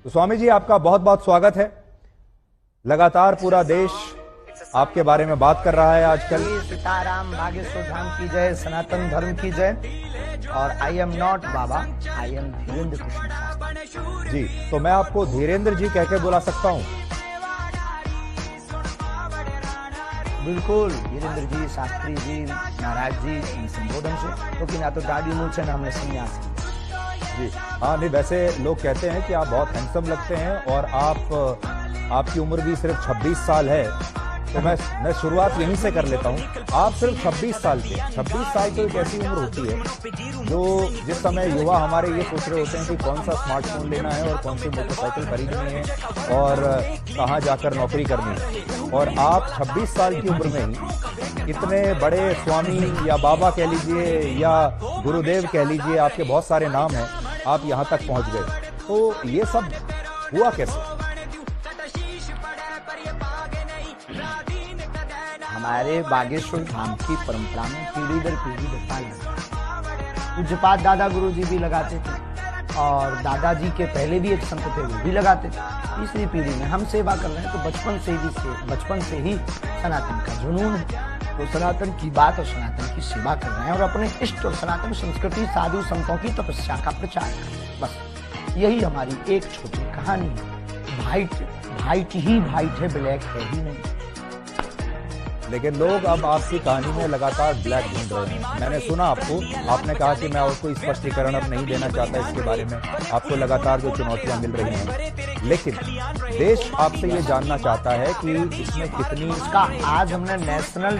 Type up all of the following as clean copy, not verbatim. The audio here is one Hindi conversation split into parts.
तो स्वामी जी आपका बहुत बहुत स्वागत है। लगातार पूरा देश आपके बारे में बात कर रहा है आजकल। सीताराम, बागेश्वर धाम की जय, सनातन धर्म की जय। और I am not Baba, I am Dhirendra Krishna Shastri ji. तो मैं आपको धीरेन्द्र जी कह के बुला सकता हूँ? बिल्कुल, धीरेन्द्र जी, शास्त्री जी, महाराज जी, संबोधन से, क्योंकि ना तो दाढ़ी मूछ है ना हमने संन्यास किया जी। हाँ, नहीं वैसे लोग कहते हैं कि आप बहुत हैंडसम लगते हैं और आपकी उम्र भी सिर्फ 26 साल है। तो मैं शुरुआत यहीं से कर लेता हूँ। आप सिर्फ 26 साल के 26 साल तो एक ऐसी उम्र होती है जो जिस समय युवा हमारे ये सोच रहे होते हैं कि कौन सा स्मार्टफोन लेना है और कौन सी मोटरसाइकिल खरीदनी है और कहाँ जाकर नौकरी करनी है। और आप 26 साल की उम्र में ही इतने बड़े स्वामी या बाबा कह लीजिए या गुरुदेव कह लीजिए, आपके बहुत सारे नाम हैं, आप यहाँ तक पहुँच गए। तो ये सब हुआ कैसे? हमारे बागेश्वर धाम की परंपरा में पीढ़ी दर पीढ़ी पालन है। पूज्यपाद दादा गुरु जी भी लगाते थे और दादाजी के पहले भी एक संत थे, वो भी लगाते थे। तीसरी पीढ़ी में हम सेवा कर रहे हैं, तो बचपन से ही सनातन का जुनून है। तो सनातन की बात और सनातन की सेवा कर रहे हैं और अपने इष्ट और सनातन संस्कृति, साधु संतों की तपस्या का प्रचार कर रहे हैं। बस यही हमारी एक छोटी कहानी है। वाइट ही वाइट है, ब्लैक है ही नहीं। लेकिन लोग अब आपकी कहानी में लगातार ब्लैक ढूंढ रहे हैं। मैंने सुना आपने कहा कि मैं और कोई स्पष्टीकरण अब नहीं देना चाहता इसके बारे में। आपको लगातार जो चुनौतियां मिल रही हैं, लेकिन देश आपसे ये जानना चाहता है कि इसमें कितनी इसका आज हमने नेशनल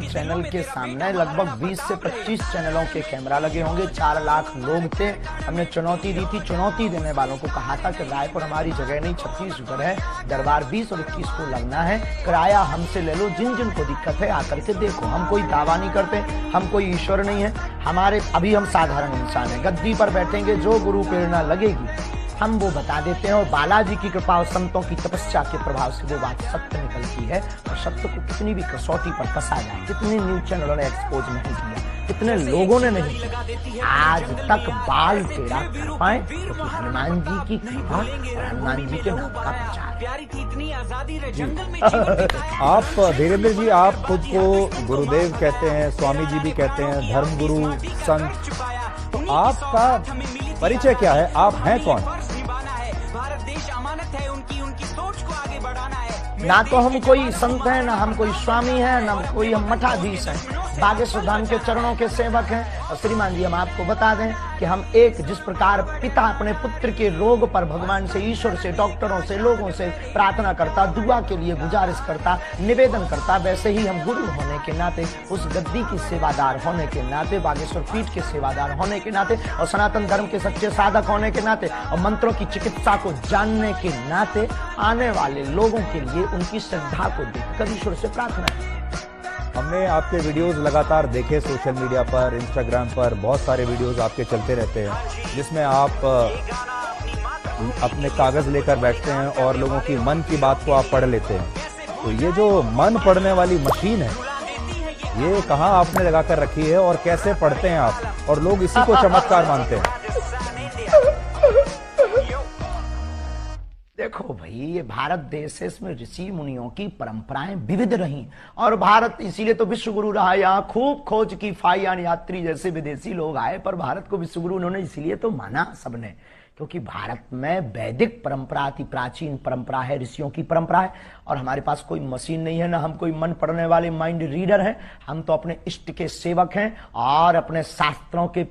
चैनल के सामने लगभग 20 से 25 चैनलों के कैमरा लगे होंगे। 4 लाख लोग थे। हमने चुनौती दी थी, चुनौती देने वालों को कहा था कि रायपुर हमारी जगह नहीं, छत्तीसगढ़ है, दरबार 20 और 21 को लगना है, किराया हमसे ले लो, जिन जिन को दिक्कत है आकर के देखो। हम कोई दावा नहीं करते, हम कोई ईश्वर नहीं है, अभी हम साधारण इंसान है। गद्दी पर बैठेंगे, जो गुरु प्रेरणा लगेगी हम वो बता देते हैं और बालाजी की कृपा और संतों की तपस्या के प्रभाव से वो बात सत्य निकलती है। और सत्य को कितनी भी कसौटी पर कसा जाए, कितनी न्यूज चैनलों ने एक्सपोज नहीं किया, कितने लोगों ने नहीं किया, आज तक बाल टेढ़ा कर पाए, क्योंकि तो हनुमान जी की कृपा और हनुमान जी के नाम का प्रचार। आप धीरेन्द्र जी, आप खुद को गुरुदेव कहते हैं, स्वामी जी भी कहते हैं, धर्म गुरु, संत, तो आपका परिचय क्या है? आप हैं कौन? ना तो हम कोई संत हैं, ना हम कोई स्वामी हैं, ना कोई हम मठाधीश हैं। बागेश्वर धाम के चरणों के सेवक हैं। और श्रीमान जी, हम आपको बता दें कि हम जिस प्रकार पिता अपने पुत्र के रोग पर भगवान से, ईश्वर से, डॉक्टरों से, लोगों से प्रार्थना करता, दुआ के लिए गुजारिश करता, निवेदन करता, वैसे ही हम गुरु होने के नाते, उस गद्दी की सेवादार होने के नाते, बागेश्वर पीठ के सेवादार होने के नाते और सनातन धर्म के सच्चे साधक होने के नाते और मंत्रों की चिकित्सा को जानने के नाते आने वाले लोगों के लिए उनकी श्रद्धा को देखकर ईश्वर से प्रार्थना है। हमने आपके वीडियोस लगातार देखे सोशल मीडिया पर, इंस्टाग्राम पर बहुत सारे वीडियोस आपके चलते रहते हैं, जिसमें आप अपने कागज लेकर बैठते हैं और लोगों की मन की बात को आप पढ़ लेते हैं। तो ये जो मन पढ़ने वाली मशीन है, ये कहाँ आपने लगा कर रखी है और कैसे पढ़ते हैं आप, और लोग इसी को चमत्कार मानते हैं? देखो भाई, ये भारत देश है, इसमें ऋषि मुनियों की परंपराएं विविध रही और भारत इसीलिए तो विश्व गुरु रहा। यहाँ खूब खोज की फाइयान यात्री जैसे विदेशी लोग आए, पर भारत को विश्व गुरु उन्होंने इसीलिए तो माना सबने, क्योंकि भारत में वैदिक परंपरा अति प्राचीन परंपरा है, ऋषियों की परंपरा है। और हमारे पास कोई मशीन नहीं है, ना हम कोई मन पढ़ने वाले माइंड रीडर हैं। हम तो अपने इष्ट के सेवक हैं और अपने शास्त्रों के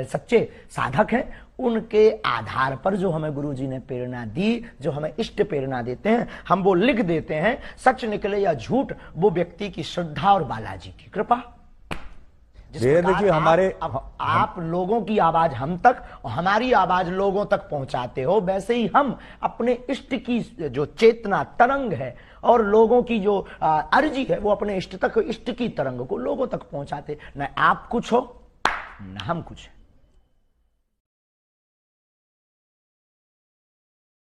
सच्चे साधक हैं। उनके आधार पर जो हमें गुरुजी ने प्रेरणा दी, जो हमें इष्ट प्रेरणा देते हैं, हम वो लिख देते हैं। सच निकले या झूठ, वो व्यक्ति की श्रद्धा और बालाजी की कृपा। देखिए, आप लोगों की आवाज हम तक और हमारी आवाज लोगों तक पहुंचाते हो, वैसे ही हम अपने इष्ट की जो चेतना तरंग है और लोगों की जो अर्जी है, वो अपने इष्ट तक, इष्ट की तरंग को लोगों तक पहुंचाते। न आप कुछ हो, न हम कुछ।